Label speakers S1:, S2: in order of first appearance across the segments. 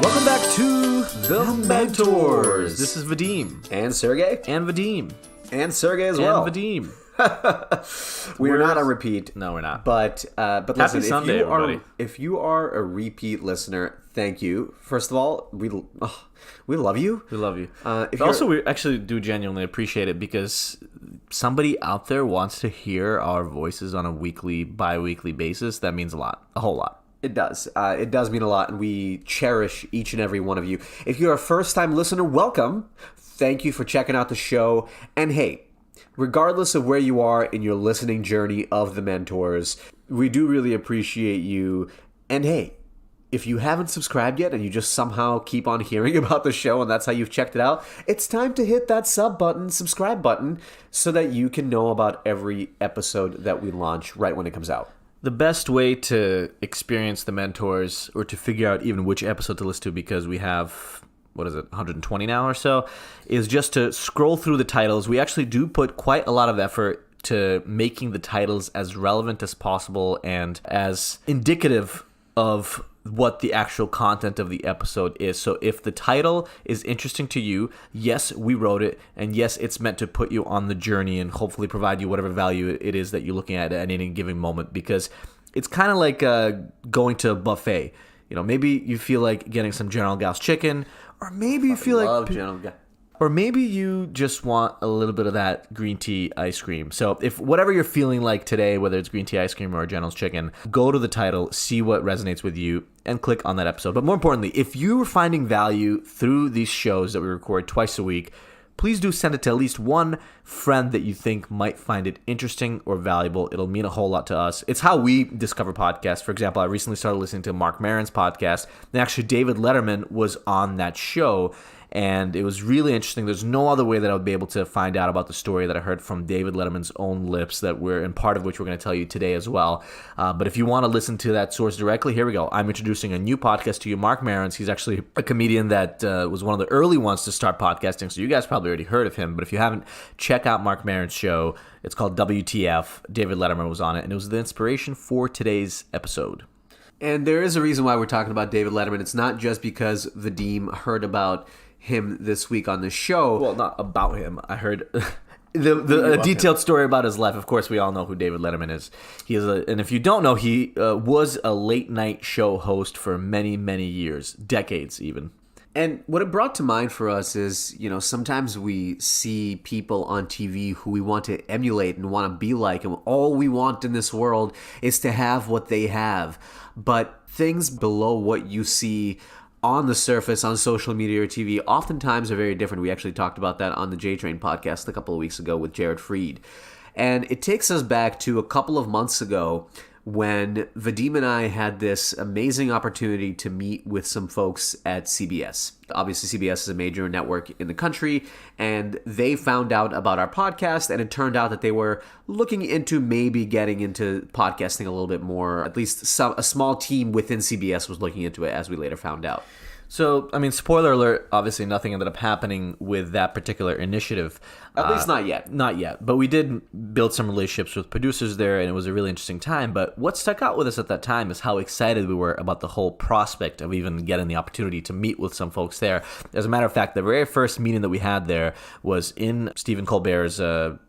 S1: Welcome back to The Mentors. This is Vadim.
S2: And Sergey.
S1: And Vadim.
S2: And Sergey as well.
S1: And Vadim.
S2: We're not a repeat.
S1: No, we're not.
S2: But
S1: Happy
S2: listen,
S1: Sunday, everybody.
S2: If you are a repeat listener, thank you. First of all, we love you.
S1: We love you. Also, we actually do genuinely appreciate it because somebody out there wants to hear our voices on a weekly, bi-weekly basis. That means a lot. A whole lot.
S2: It does. It does mean a lot, and we cherish each and every one of you. If you're a first-time listener, welcome. Thank you for checking out the show. And hey, regardless of where you are in your listening journey of The Mentors, we do really appreciate you. And hey, if you haven't subscribed yet and you just somehow keep on hearing about the show and that's how you've checked it out, it's time to hit that subscribe button, so that you can know about every episode that we launch right when it comes out.
S1: The best way to experience The Mentors, or to figure out even which episode to listen to, because we have, 120 now or so, is just to scroll through the titles. We actually do put quite a lot of effort to making the titles as relevant as possible and as indicative of what the actual content of the episode is. So if the title is interesting to you, yes, we wrote it, and yes, it's meant to put you on the journey and hopefully provide you whatever value it is that you're looking at any given moment, because it's kind of like going to a buffet. You know, maybe you feel like getting some General Gao's chicken, or maybe you feel like
S2: General Gao.
S1: Or maybe you just want a little bit of that green tea ice cream. So if whatever you're feeling like today, whether it's green tea ice cream or General's chicken, go to the title, see what resonates with you, and click on that episode. But more importantly, if you're finding value through these shows that we record twice a week, please do send it to at least one friend that you think might find it interesting or valuable. It'll mean a whole lot to us. It's how we discover podcasts. For example, I recently started listening to Mark Maron's podcast, and actually David Letterman was on that show. And it was really interesting. There's no other way that I would be able to find out about the story that I heard from David Letterman's own lips, that we're in part of which we're going to tell you today as well. But if you want to listen to that source directly, here we go. I'm introducing a new podcast to you, Mark Maron's. He's actually a comedian that was one of the early ones to start podcasting, so you guys probably already heard of him. But if you haven't, check out Mark Maron's show. It's called WTF. David Letterman was on it, and it was the inspiration for today's episode.
S2: And there is a reason why we're talking about David Letterman. It's not just because Vadim heard about him this week on the show.
S1: Well, not about him. I heard a detailed story about his life. Of course, we all know who David Letterman is. And if you don't know, he was a late night show host for many, many years, decades even.
S2: And what it brought to mind for us is, you know, sometimes we see people on TV who we want to emulate and want to be like, and all we want in this world is to have what they have. But things below what you see on the surface on social media or TV oftentimes are very different. We actually talked about that on the J-Train podcast a couple of weeks ago with Jared Freed. And it takes us back to a couple of months ago when Vadim and I had this amazing opportunity to meet with some folks at CBS. Obviously, CBS is a major network in the country, and they found out about our podcast, and it turned out that they were looking into maybe getting into podcasting a little bit more. At least a small team within CBS was looking into it, as we later found out.
S1: So, I mean, spoiler alert, obviously nothing ended up happening with that particular initiative.
S2: At least not yet.
S1: Not yet. But we did build some relationships with producers there, and it was a really interesting time. But what stuck out with us at that time is how excited we were about the whole prospect of even getting the opportunity to meet with some folks there. As a matter of fact, the very first meeting that we had there was in Stephen Colbert's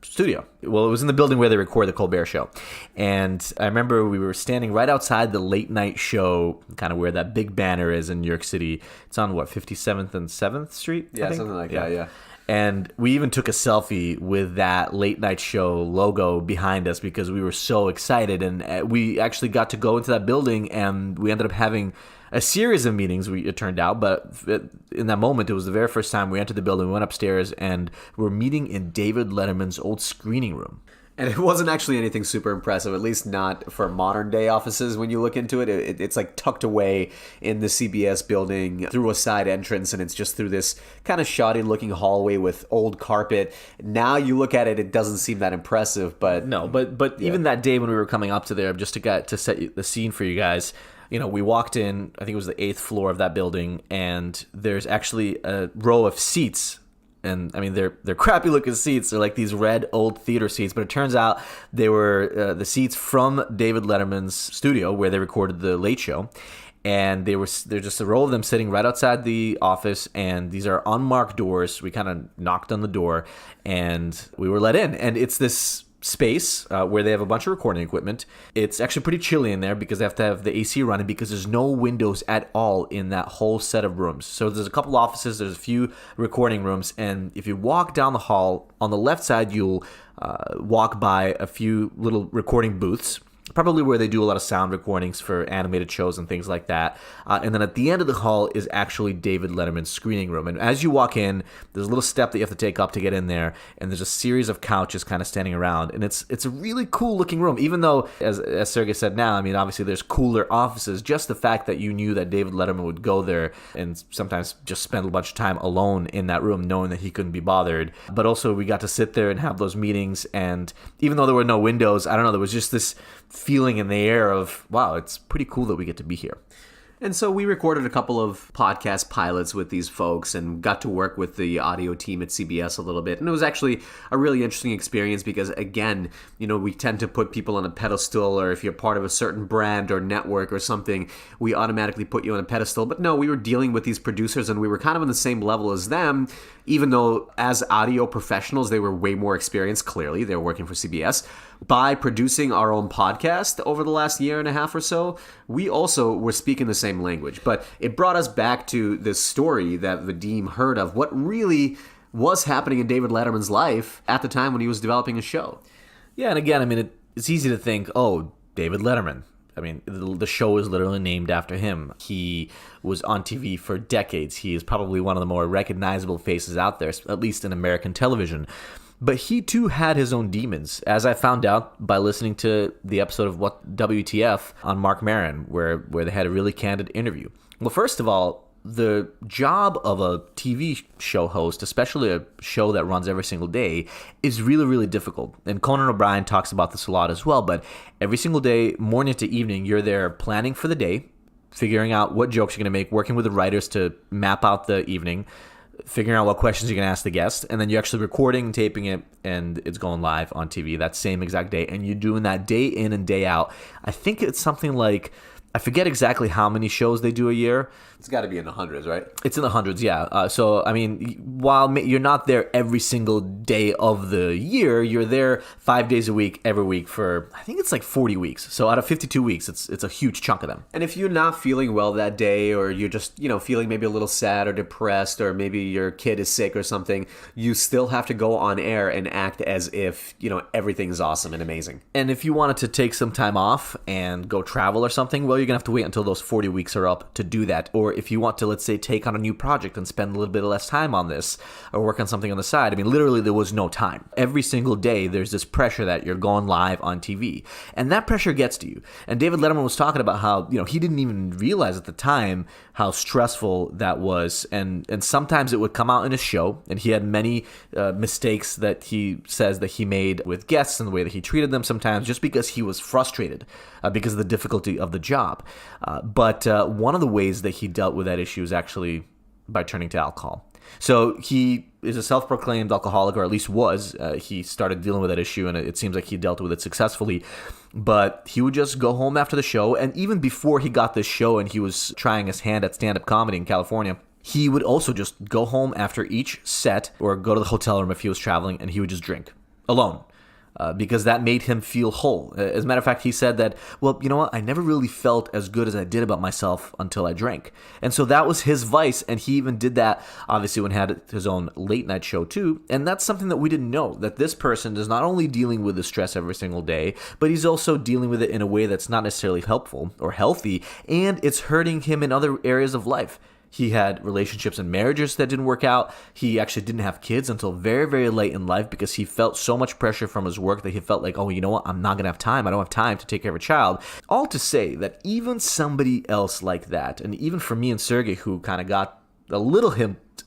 S1: studio. Well, it was in the building where they record the Colbert show. And I remember we were standing right outside the late night show, kind of where that big banner is in New York City. It's on, 57th and 7th Street?
S2: Yeah, something like that, yeah.
S1: And we even took a selfie with that late night show logo behind us because we were so excited. And we actually got to go into that building, and we ended up having a series of meetings, it turned out. But in that moment, it was the very first time we entered the building. We went upstairs, and we're meeting in David Letterman's old screening room.
S2: And it wasn't actually anything super impressive, at least not for modern day offices when you look into it. It's like tucked away in the CBS building through a side entrance, and it's just through this kind of shoddy looking hallway with old carpet. Now you look at it, it doesn't seem that impressive, but...
S1: No, but yeah. Even that day when we were coming up to there, just to set the scene for you guys, you know, we walked in, I think it was the 8th floor of that building, and there's actually a row of seats. And I mean, they're crappy looking seats. They're like these red old theater seats. But it turns out they were the seats from David Letterman's studio where they recorded The Late Show. and they're just a row of them sitting right outside the office, and these are unmarked doors. We kind of knocked on the door, and we were let in, and it's this space where they have a bunch of recording equipment. It's actually pretty chilly in there because they have to have the AC running because there's no windows at all in that whole set of rooms. So there's a couple offices, there's a few recording rooms, and if you walk down the hall, on the left side you'll walk by a few little recording booths, probably where they do a lot of sound recordings for animated shows and things like that. And then at the end of the hall is actually David Letterman's screening room. And as you walk in, there's a little step that you have to take up to get in there, and there's a series of couches kind of standing around. And it's a really cool looking room, even though, as Sergey said now, I mean, obviously there's cooler offices. Just the fact that you knew that David Letterman would go there and sometimes just spend a bunch of time alone in that room, knowing that he couldn't be bothered. But also we got to sit there and have those meetings, and even though there were no windows, I don't know, there was just this feeling in the air of, wow, it's pretty cool that we get to be here.
S2: And so we recorded a couple of podcast pilots with these folks and got to work with the audio team at CBS a little bit. And it was actually a really interesting experience because, again, you know, we tend to put people on a pedestal, or if you're part of a certain brand or network or something, we automatically put you on a pedestal. But no, we were dealing with these producers and we were kind of on the same level as them, even though as audio professionals, they were way more experienced. Clearly, they were working for CBS. By producing our own podcast over the last year and a half or so, we also were speaking the same language. But it brought us back to this story that Vadim heard of, what really was happening in David Letterman's life at the time when he was developing his show.
S1: Yeah, and again, I mean, it's easy to think, oh, David Letterman. I mean, the show is literally named after him. He was on TV for decades. He is probably one of the more recognizable faces out there, at least in American television. But he too had his own demons, as I found out by listening to the episode of What WTF on Mark Maron, where they had a really candid interview. Well, first of all, the job of a TV show host, especially a show that runs every single day, is really, really difficult. And Conan O'Brien talks about this a lot as well, but every single day, morning to evening, you're there planning for the day, figuring out what jokes you're going to make, working with the writers to map out the evening, figuring out what questions you're going to ask the guest, and then you're actually recording and taping it, and it's going live on TV that same exact day, and you're doing that day in and day out. I think it's something like, I forget exactly how many shows they do a year.
S2: It's got to be in the hundreds, right?
S1: It's in the hundreds, yeah. So, I mean, while you're not there every single day of the year, you're there 5 days a week, every week for, I think it's like 40 weeks. So out of 52 weeks, it's a huge chunk of them.
S2: And if you're not feeling well that day, or you're just, you know, feeling maybe a little sad or depressed, or maybe your kid is sick or something, you still have to go on air and act as if, you know, everything's awesome and amazing.
S1: And if you wanted to take some time off and go travel or something, well, you're going to have to wait until those 40 weeks are up to do that. Or if you want to, let's say, take on a new project and spend a little bit less time on this, or work on something on the side, I mean, literally there was no time. Every single day there's this pressure that you're going live on TV, and that pressure gets to you. And David Letterman was talking about how, you know, he didn't even realize at the time how stressful that was, and sometimes it would come out in his show, and he had many mistakes that he says that he made with guests and the way that he treated them sometimes, just because he was frustrated because of the difficulty of the job. But one of the ways that he dealt with that issue is actually by turning to alcohol. So he is a self-proclaimed alcoholic, or at least was. He started dealing with that issue, and it seems like he dealt with it successfully. But he would just go home after the show, and even before he got this show and he was trying his hand at stand-up comedy in California, he would also just go home after each set, or go to the hotel room if he was traveling, and he would just drink alone. Because that made him feel whole. As a matter of fact, he said that, well, you know what? I never really felt as good as I did about myself until I drank. And so that was his vice, and he even did that, obviously, when he had his own late-night show, too. And that's something that we didn't know, that this person is not only dealing with the stress every single day, but he's also dealing with it in a way that's not necessarily helpful or healthy, and it's hurting him in other areas of life. He had relationships and marriages that didn't work out. He actually didn't have kids until very, very late in life because he felt so much pressure from his work that he felt like, oh, you know what? I'm not going to have time. I don't have time to take care of a child. All to say that even somebody else like that, and even for me and Sergey, who kind of got a little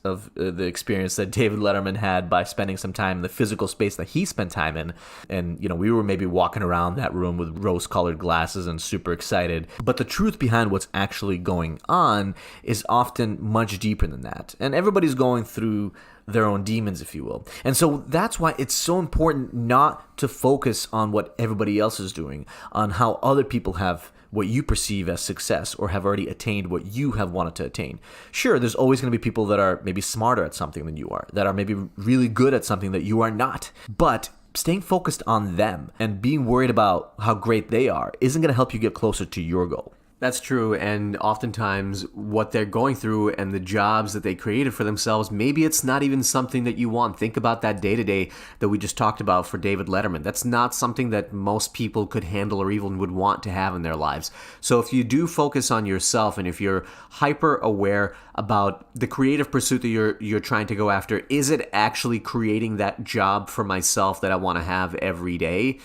S1: of the experience that David Letterman had by spending some time in the physical space that he spent time in. And, we were maybe walking around that room with rose-colored glasses and super excited. But the truth behind what's actually going on is often much deeper than that. And everybody's going through their own demons, if you will. And so that's why it's so important not to focus on what everybody else is doing, on how other people have what you perceive as success or have already attained what you have wanted to attain. Sure, there's always going to be people that are maybe smarter at something than you are, that are maybe really good at something that you are not. But staying focused on them and being worried about how great they are isn't going to help you get closer to your goal.
S2: That's true, and oftentimes what they're going through and the jobs that they created for themselves, maybe it's not even something that you want. Think about that day-to-day that we just talked about for David Letterman. That's not something that most people could handle or even would want to have in their lives. So if you do focus on yourself, and if you're hyper-aware about the creative pursuit that you're trying to go after, is it actually creating that job for myself that I want to have every day?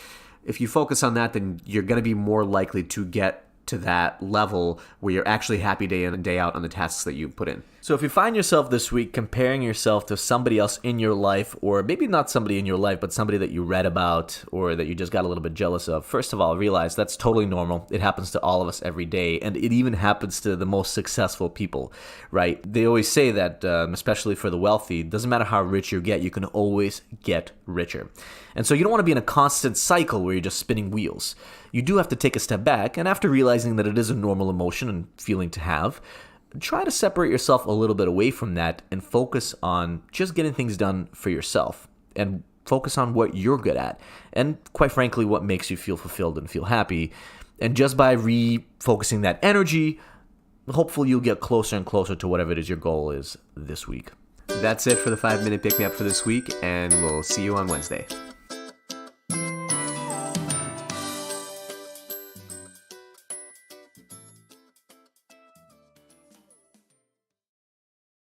S2: If you focus on that, then you're going to be more likely to get to that level where you're actually happy day in and day out on the tasks that you put in.
S1: So if you find yourself this week comparing yourself to somebody else in your life, or maybe not somebody in your life, but somebody that you read about or that you just got a little bit jealous of, first of all, realize that's totally normal. It happens to all of us every day, and it even happens to the most successful people, right? They always say that, especially for the wealthy, it doesn't matter how rich you get, you can always get richer. And so you don't want to be in a constant cycle where you're just spinning wheels. You do have to take a step back, and after realizing that it is a normal emotion and feeling to have, try to separate yourself a little bit away from that and focus on just getting things done for yourself and focus on what you're good at and, quite frankly, what makes you feel fulfilled and feel happy. And just by refocusing that energy, hopefully you'll get closer and closer to whatever it is your goal is this week.
S2: That's it for the 5-Minute Pick-Me-Up for this week, and we'll see you on Wednesday.